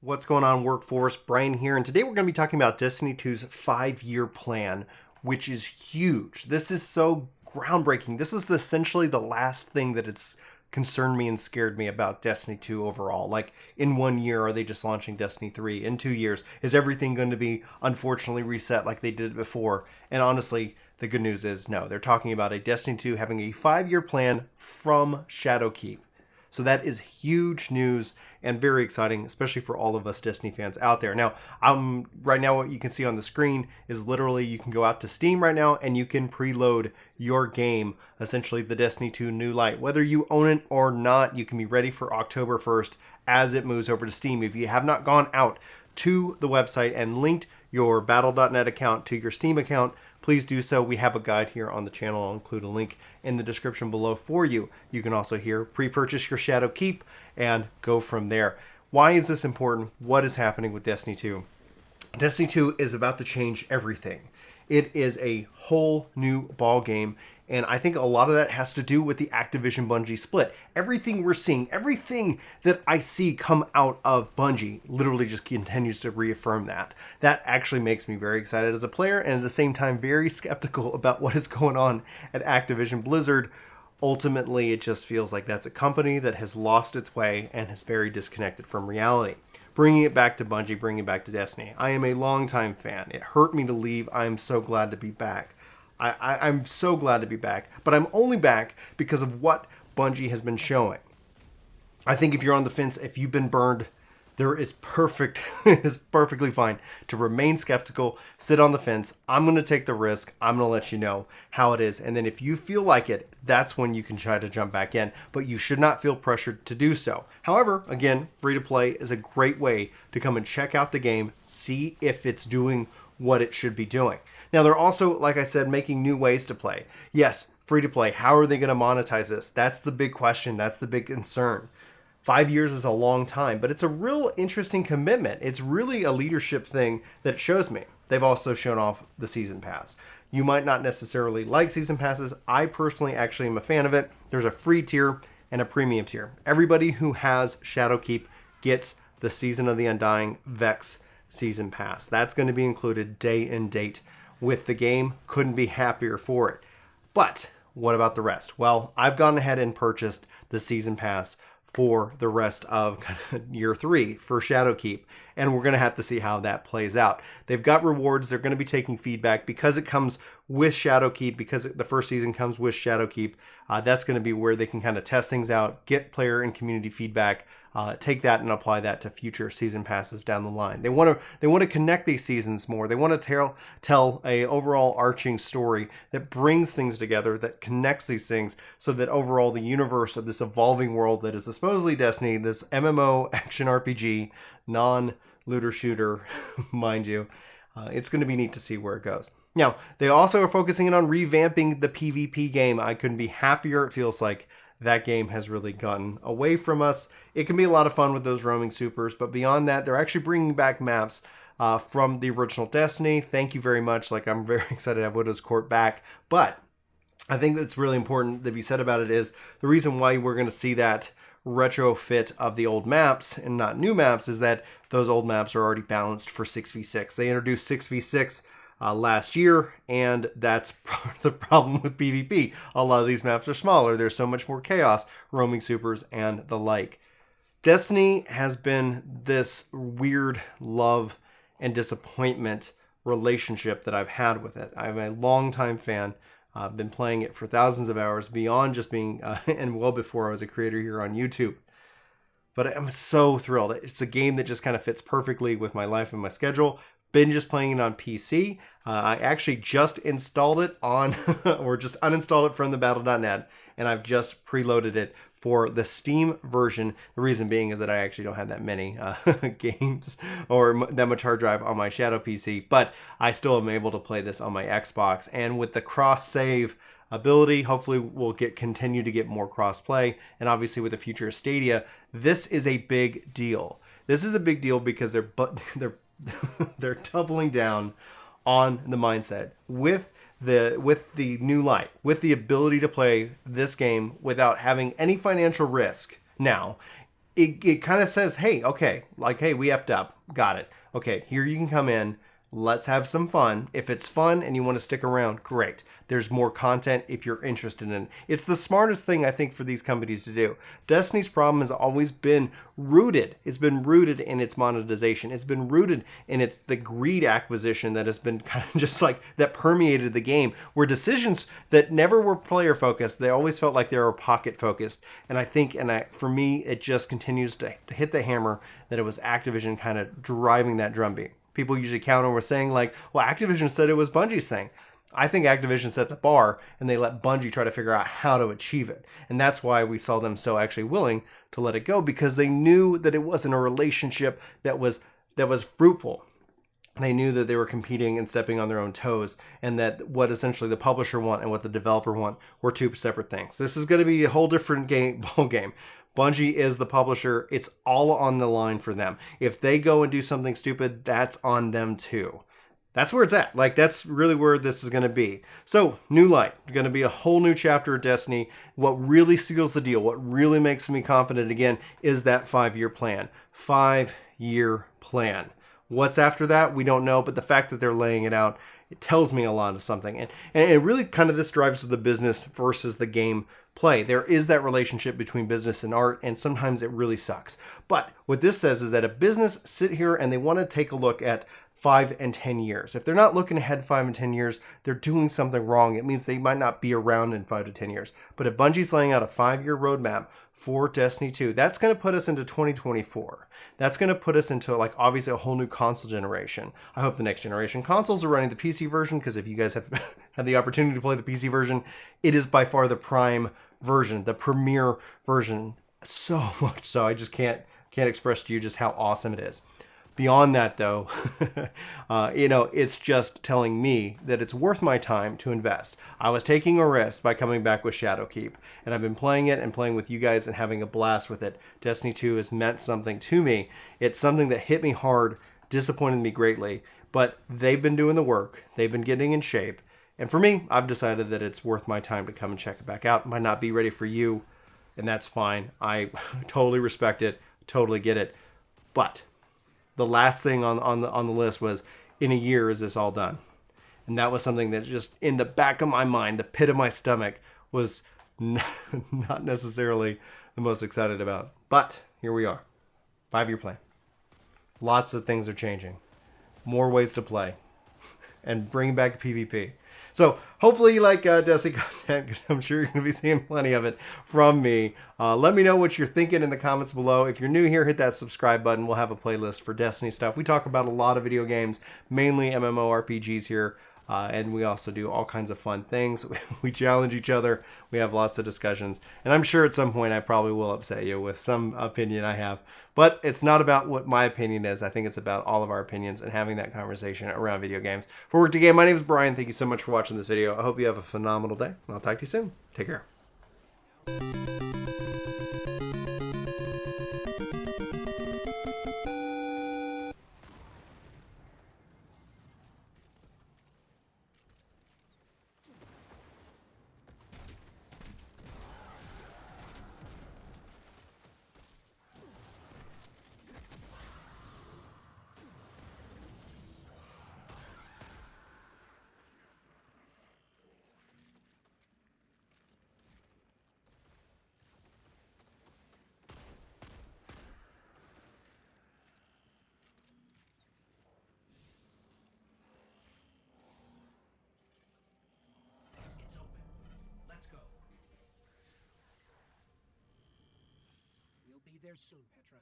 What's going on, workforce? Brian here, and today we're going to be talking about Destiny 2's 5-year plan, which is huge. This is so groundbreaking. This is essentially the last thing that it's concerned me and scared me about Destiny 2 overall. Like, in 1 year, are they just launching Destiny 3? In 2 years, is everything going to be unfortunately reset like they did before? And honestly, the good news is no. They're talking about a Destiny 2 having a 5-year plan from Shadowkeep. So that is huge news and very exciting, especially for all of us Destiny fans out there. Now, right now what you can see on the screen is literally you can go out to Steam right now and you can preload your game, essentially the Destiny 2 New Light. Whether you own it or not, you can be ready for October 1st as it moves over to Steam. If you have not gone out to the website and linked your Battle.net account to your Steam account, please do so. We have a guide here on the channel. I'll include a link in the description below for you. You can also here pre-purchase your Shadowkeep and go from there. Why is this important? What is happening with Destiny 2? Destiny 2 is about to change everything. It is a whole new ball game, and I think a lot of that has to do with the Activision Bungie split. Everything we're seeing, everything that I see come out of Bungie literally just continues to reaffirm that. That actually makes me very excited as a player, and at the same time very skeptical about what is going on at Activision Blizzard. Ultimately, it just feels like that's a company that has lost its way and is very disconnected from reality. Bringing it back to Bungie, bringing it back to Destiny. I am a longtime fan. It hurt me to leave. I am so glad to be back. I'm so glad to be back, but I'm only back because of what Bungie has been showing. I think if you're on the fence, if you've been burned, there is it's perfectly fine to remain skeptical, sit on the fence. I'm going to take the risk. I'm going to let you know how it is. And then if you feel like it, that's when you can try to jump back in, but you should not feel pressured to do so. However, again, free to play is a great way to come and check out the game, see if it's doing what it should be doing. Now, they're also, like I said, making new ways to play. Yes, free to play. How are they going to monetize this? That's the big question. That's the big concern. 5 years is a long time, but it's a real interesting commitment. It's really a leadership thing that it shows me. They've also shown off the season pass. You might not necessarily like season passes. I personally actually am a fan of it. There's a free tier and a premium tier. Everybody who has Shadowkeep gets the Season of the Undying Vex season pass. That's going to be included day and date with the game. Couldn't be happier for it. But what about the rest? Well, I've gone ahead and purchased the season pass for the rest of year 3 for Shadowkeep, and we're going to have to see how that plays out. They've got rewards. They're going to be taking feedback because it comes with Shadowkeep, because the first season comes with Shadowkeep. That's going to be where they can kind of test things out, get player and community feedback, take that and apply that to future season passes down the line. They want to connect these seasons more. They want to tell a overall arching story that brings things together, that connects these things, so that overall the universe of this evolving world that is supposedly Destiny, this MMO action RPG, non-looter shooter, mind you, it's going to be neat to see where it goes. Now, they also are focusing in on revamping the PvP game. I couldn't be happier. It feels like that game has really gotten away from us. It can be a lot of fun with those roaming supers, but beyond that, they're actually bringing back maps from the original Destiny. Thank you very much. Like, I'm very excited to have Widow's Court back, but I think that's really important to be said about it is the reason why we're going to see that retrofit of the old maps and not new maps is that those old maps are already balanced for 6v6. They introduced 6v6 last year, and that's part of the problem with PvP. A lot of these maps are smaller. There's so much more chaos, roaming supers, and the like. Destiny has been this weird love and disappointment relationship that I've had with it. I'm a longtime fan. I've been playing it for thousands of hours beyond just being, and well before I was a creator here on YouTube. But I'm so thrilled. It's a game that just kind of fits perfectly with my life and my schedule. Been just playing it on PC. I actually just installed it on, or just uninstalled it from the Battle.net, and I've just preloaded it for the Steam version. The reason being is that I actually don't have that many games or that much hard drive on my Shadow PC, but I still am able to play this on my Xbox. And with the cross-save ability, hopefully we'll continue to get more cross-play, and obviously with the future of Stadia, this is a big deal. This is a big deal because they're doubling down on the mindset with the new light, with the ability to play this game without having any financial risk. Now, it kind of says, hey, okay, like, hey, we effed up. Got it. Okay, here you can come in. Let's have some fun. If it's fun and you want to stick around, great. There's more content if you're interested in it. It's the smartest thing, I think, for these companies to do. Destiny's problem has always been rooted. It's been rooted in its monetization. It's been rooted in the greed acquisition that has been kind of just like that permeated the game, where decisions that never were player focused, they always felt like they were pocket focused. And I think, for me, it just continues to hit the hammer that it was Activision kind of driving that drumbeat. People usually counter with saying like, well, Activision said it was Bungie's thing. I think Activision set the bar and they let Bungie try to figure out how to achieve it. And that's why we saw them so actually willing to let it go, because they knew that it wasn't a relationship that was fruitful. They knew that they were competing and stepping on their own toes, and that what essentially the publisher want and what the developer want were two separate things. This is going to be a whole different ball game. Bungie is the publisher. It's all on the line for them. If they go and do something stupid, that's on them too. That's where it's at. Like, that's really where this is going to be. So, new light. Going to be a whole new chapter of Destiny. What really seals the deal, what really makes me confident again, is that 5-year plan. 5-year plan. What's after that, we don't know, but the fact that they're laying it out, it tells me a lot of something. And it really kind of, this drives the business versus the game play. There is that relationship between business and art, and sometimes it really sucks. But what this says is that a business sit here and they want to take a look at 5 and 10 years. If they're not looking ahead 5 and 10 years, they're doing something wrong. It means they might not be around in 5 to 10 years. But if Bungie's laying out a 5-year roadmap for Destiny 2, that's going to put us into 2024. That's going to put us into, like, obviously a whole new console generation. I hope the next generation consoles are running the PC version, because if you guys have had the opportunity to play the PC version, it is by far the prime version, the premier version. So much so, I just can't express to you just how awesome it is. Beyond that, though, it's just telling me that it's worth my time to invest. I was taking a risk by coming back with Shadowkeep, and I've been playing it and playing with you guys and having a blast with it. Destiny 2 has meant something to me. It's something that hit me hard, disappointed me greatly, but they've been doing the work. They've been getting in shape. And for me, I've decided that it's worth my time to come and check it back out. It might not be ready for you, and that's fine. I totally respect it, totally get it. But the last thing on the list was, in a year, is this all done? And that was something that just in the back of my mind, the pit of my stomach, was not necessarily the most excited about. But here we are. 5-year plan. Lots of things are changing. More ways to play. And bring back PvP. So hopefully you like Destiny content, because I'm sure you're going to be seeing plenty of it from me. Let me know what you're thinking in the comments below. If you're new here, hit that subscribe button. We'll have a playlist for Destiny stuff. We talk about a lot of video games, mainly MMORPGs here. And we also do all kinds of fun things. We challenge each other. We have lots of discussions. And I'm sure at some point I probably will upset you with some opinion I have. But it's not about what my opinion is. I think it's about all of our opinions and having that conversation around video games. For Work to Game, my name is Brian. Thank you so much for watching this video. I hope you have a phenomenal day. And I'll talk to you soon. Take care. We'll be there soon, Petra.